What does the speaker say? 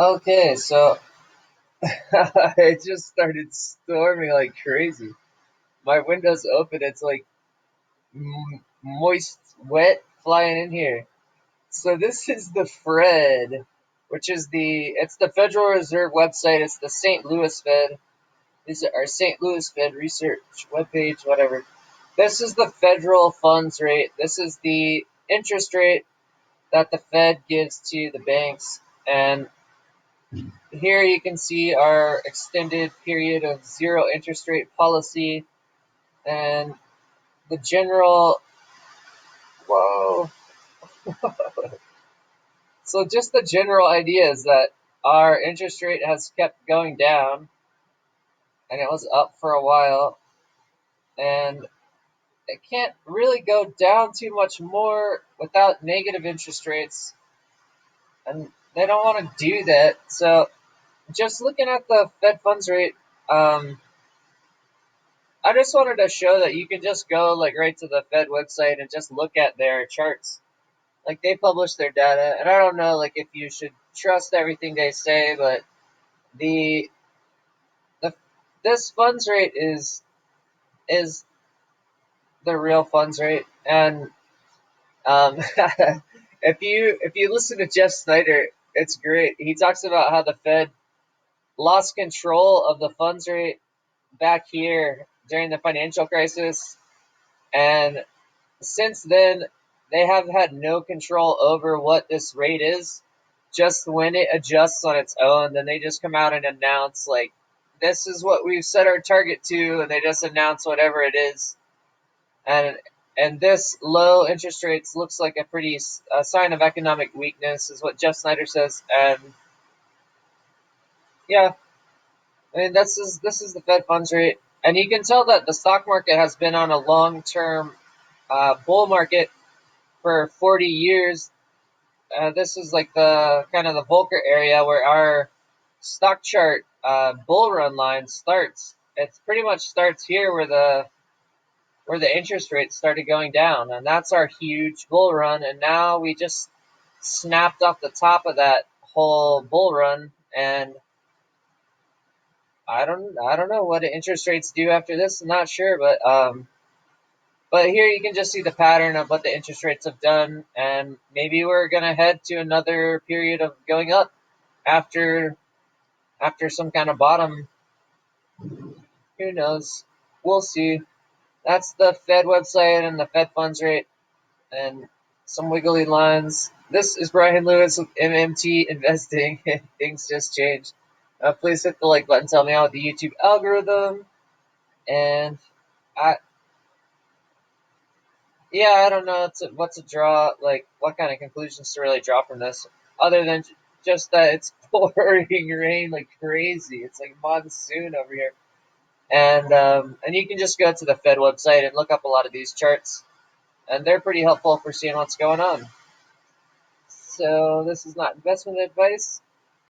Okay, so it just started storming like crazy. My window's open. It's like moist, wet flying in here. So this is the Fred, which is it's the Federal Reserve website. It's the St. Louis Fed. These are our St. Louis Fed research webpage, whatever. This is the federal funds rate. This is the interest rate that the Fed gives to the banks. And here you can see our extended period of zero interest rate policy and the general, whoa. So just the general idea is that our interest rate has kept going down and it was up for a while and it can't really go down too much more without negative interest rates and they don't want to do that. So just looking at the Fed funds rate, I just wanted to show that you can just go like right to the Fed website and just look at their charts. Like they publish their data, and I don't know like if you should trust everything they say, but the the this funds rate is the real funds rate, and um, if you listen to Jeff Snyder, it's great. He talks about how the Fed lost control of the funds rate back here during the financial crisis, and since then, they have had no control over what this rate is. Just when it adjusts on its own, then they just come out and announce, like, this is what we've set our target to, and they just announce whatever it is. And this low interest rates looks like a sign of economic weakness, is what Jeff Snyder says. And yeah, I mean this is the Fed funds rate, and you can tell that the stock market has been on a long term bull market for 40 years. This is like the kind of the Volcker area where our stock chart bull run line starts. It pretty much starts here where the interest rates started going down, and that's our huge bull run. And now we just snapped off the top of that whole bull run, and I don't know what the interest rates do after this. I'm not sure, but here you can just see the pattern of what the interest rates have done, and maybe we're gonna head to another period of going up after some kind of bottom. Who knows? We'll see. That's the Fed website and the Fed funds rate and some wiggly lines. This is Brian Lewis with MMT Investing. Things just changed. Please hit the like button. Tell me out with the YouTube algorithm. And I, yeah, I don't know what to draw. Like, what kind of conclusions to really draw from this, other than just that it's pouring rain like crazy. It's like monsoon over here. And you can just go to the Fed website and look up a lot of these charts, and they're pretty helpful for seeing what's going on. So this is not investment advice.